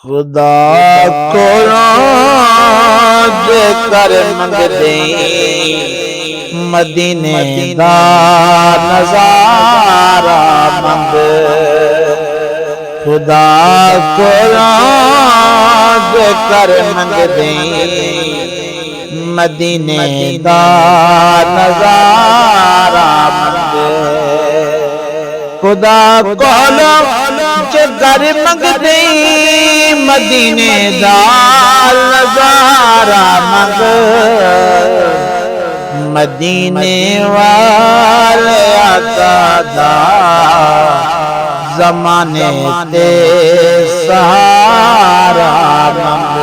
खुदा को जे कर मंगदे मदीने दा नजारा मंग। खुदा को जे कर मंगदे मदीने दा नजारा मंग। खुदा कोलों जे कर मंगदे मदीने दा नजारा मंग। मदीने वाले आका दा ज़माने ते सहारा मंग।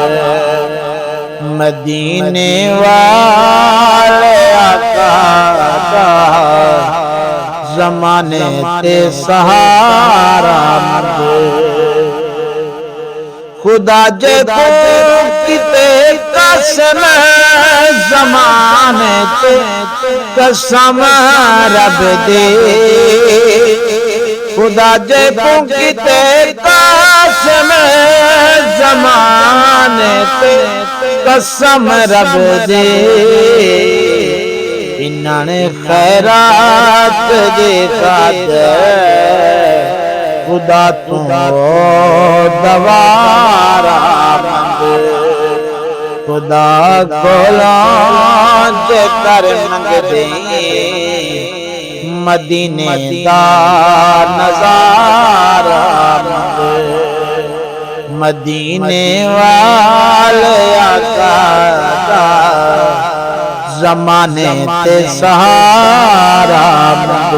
मदीने वाले आका दा ज़माने ते सहारा मंग। खुदा जे को किते कसम ज़माने ते कसम रब दे। खुदा जे को किते कसम ज़माने ते कसम रब दे। इन्हाने खैरात दे खातिर खुदा तू दवारा मंग। खुदा कोलों जे कर मंगदे मदीने दा नजारा मंग। मदीने वाले आका दा ज़माने ते सहारा मंग।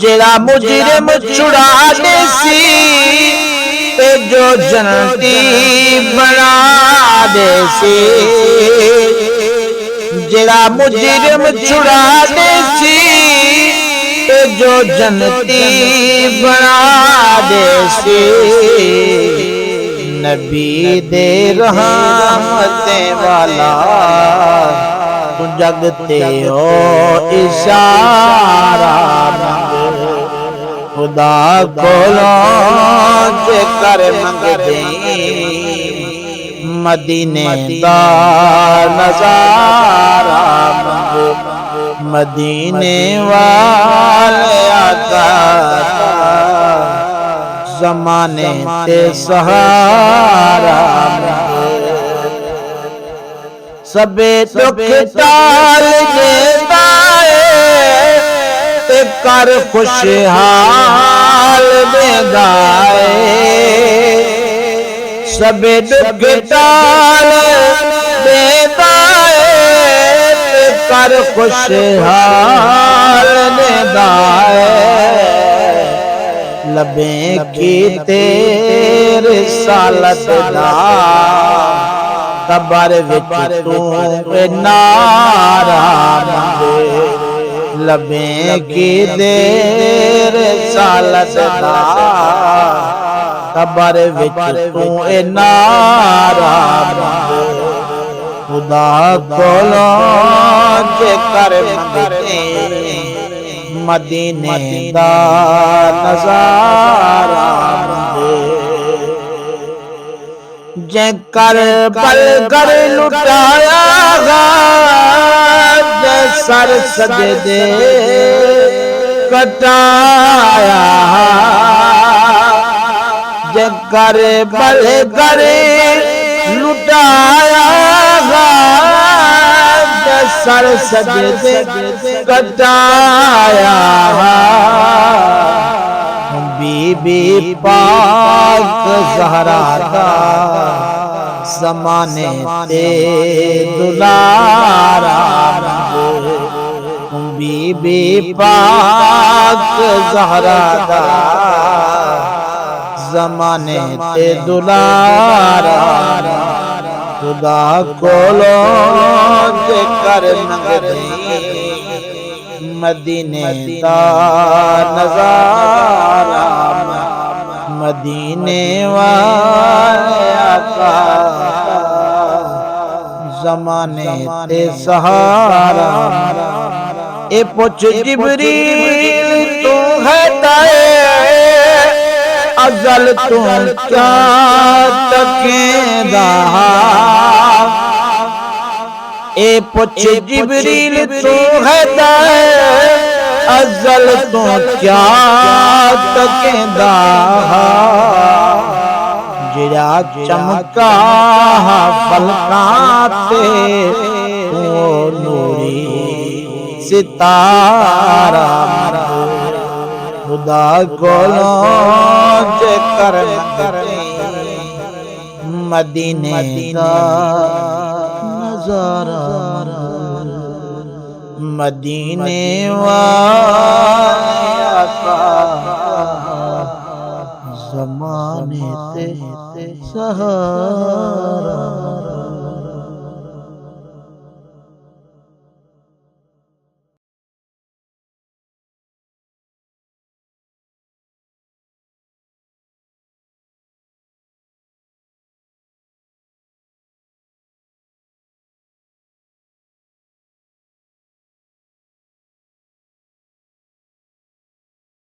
जेड़ा मुजरिम छुड़ाने सी ते जो जन्नती बना दे सी। जेड़ा मुजरिम छुड़ाने सी ते जो जन्नती बना दे सी। नबी दे रहमते वाला तू जगते हो इशारा मंग। खुदा कोलों जे कर मंगदे मदीने दा नजारा मंग। मदीने वाले आका ज़माने ते सहारा मंग। सबे दुख टाल देता है ते कर खुशहाल देता है। सबे दुख टाल देता है ते कर खुशहाल देता है। लबे की तेरे सालत दा कबर विच तू नारा मंग। लबे की देर सालत दा कबर विच तू नारा मंग। खुदा कोलों जे कर मंगदे मदीने दा नजारा मंग। जे कर बल कर लुटाया जे सर सजदे कटाया। जे कर बल कर लुटाया जे सर सजदे कटाया। बीबी पाक ज़हरा दा ज़माने ते दुलारा मंग। बीबी पाक ज़हरा दा ज़माने ते दुलारा। खुदा कोलों जे कर मंगदे मदीने दा नजारा। मदीने वाले आका ज़माने ते सहारा। ए पुछ जिब्रील तू है ताए अजल तू क्या तकेंदा ए पुछ जिबरील तू हैदर अजल तू क्या तकेंदा जिरा चमका फलकां ते ओ नूरी सितारा खुदा कोलों जेकर मदीने दा नजारा मदीने वाले आका ज़माने ते सहारा।